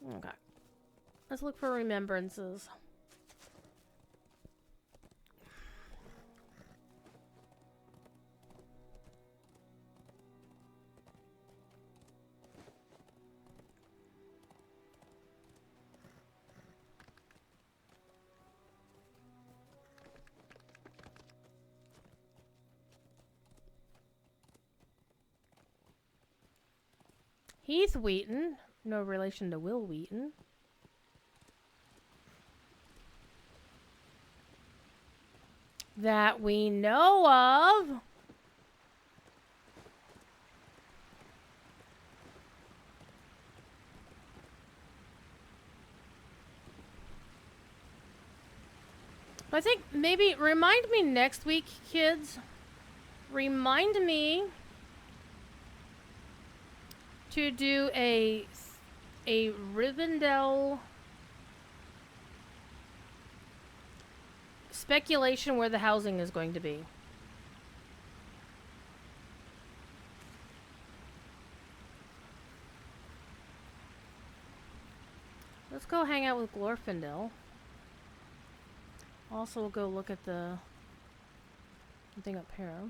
Okay. Let's look for remembrances. Heath Wheaton, no relation to Will Wheaton. That we know of. I think maybe remind me next week, kids. Remind me to do a Rivendell speculation where the housing is going to be. Let's go hang out with Glorfindel. Also, we'll go look at the thing up here.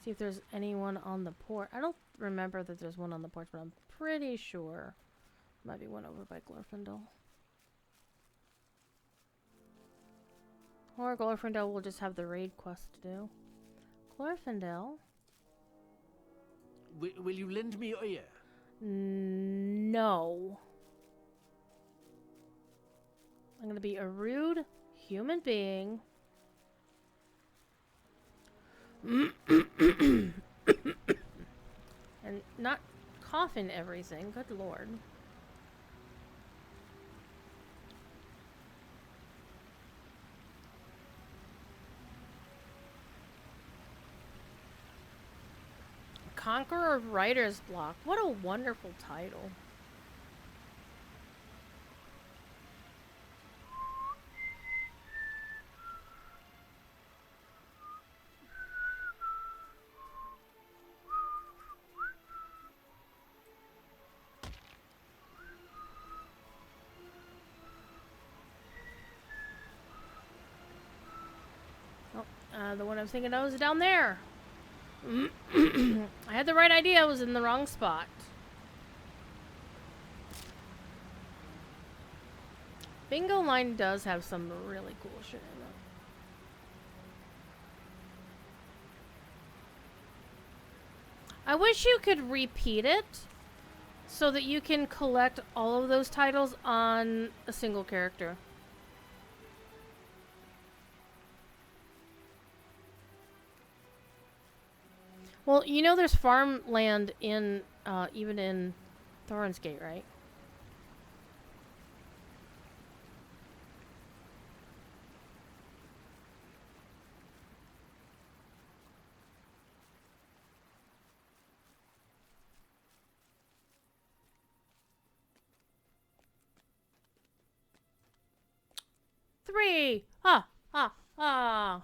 See if there's anyone on the porch. I don't remember that there's one on the porch, but I'm pretty sure there might be one over by Glorfindel. Or Glorfindel will just have the raid quest to do. Glorfindel? Will you lend me your ear? No. I'm gonna be a rude human being. And not cough in everything. Good lord. Conqueror of Writer's Block. What a wonderful title. The one I was thinking of was down there. I had the right idea, I was in the wrong spot. Bingo line does have some really cool shit in it. I wish you could repeat it so that you can collect all of those titles on a single character. Well, you know there's farmland in, even in Thorin's Gate, right? Three! Ah! Ah! Ah!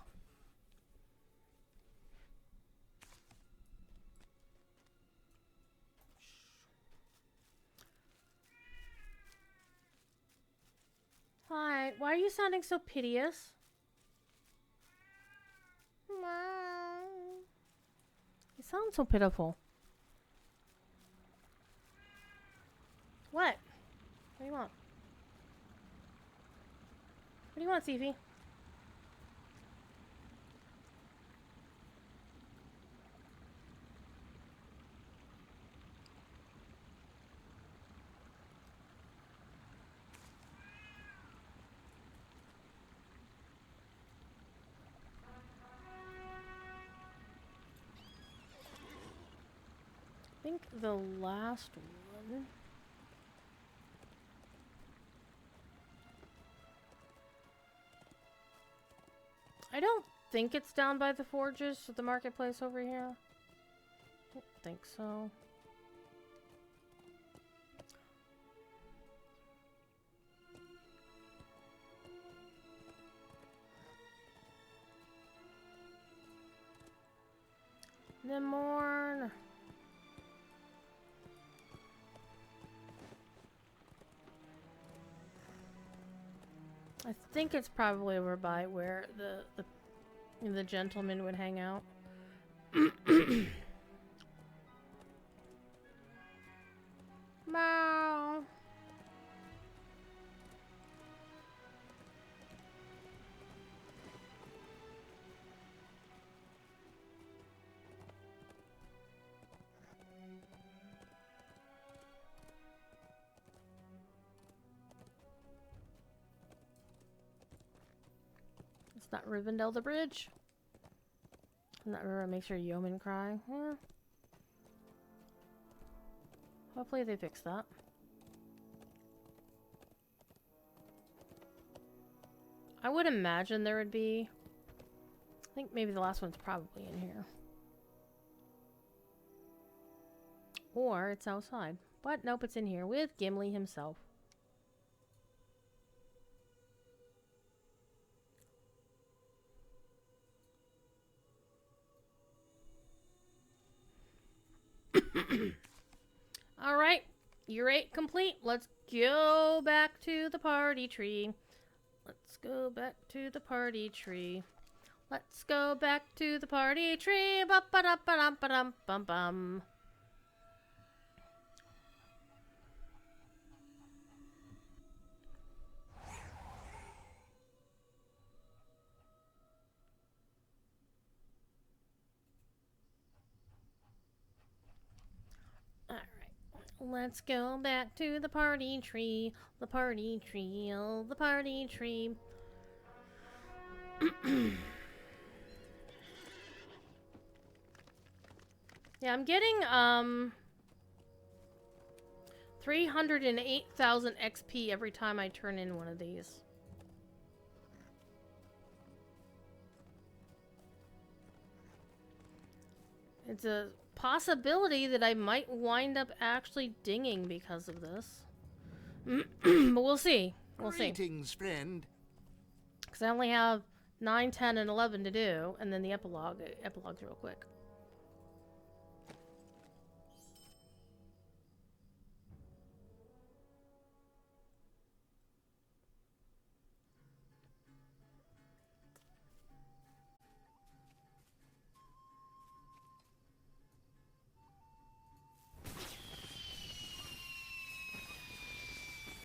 Hi, why are you sounding so piteous? You sound so pitiful. What? What do you want? What do you want, Sifi? I think the last one. I don't think it's down by the forges at the marketplace over here. Don't think so. Nimorn. I think it's probably over by where the gentleman would hang out. Meow. It's not Rivendell the Bridge. And that river makes your yeoman cry. Yeah. Hopefully they fix that. I would imagine there would be. I think maybe the last one's probably in here. Or it's outside. But nope, it's in here with Gimli himself. Alright, you're 8 complete. Let's go back to the party tree. Let's go back to the party tree. Let's go back to the party tree. Ba-ba-da-ba-dum-ba-dum-bum-bum. Let's go back to the party tree. The party tree. Oh, the party tree. Yeah, I'm getting 308,000 XP every time I turn in one of these. It's a possibility that I might wind up actually dinging because of this. But we'll see. We'll see. Greetings, friend. Because I only have 9, 10, and 11 to do, and then the epilogue. Epilogue's real quick.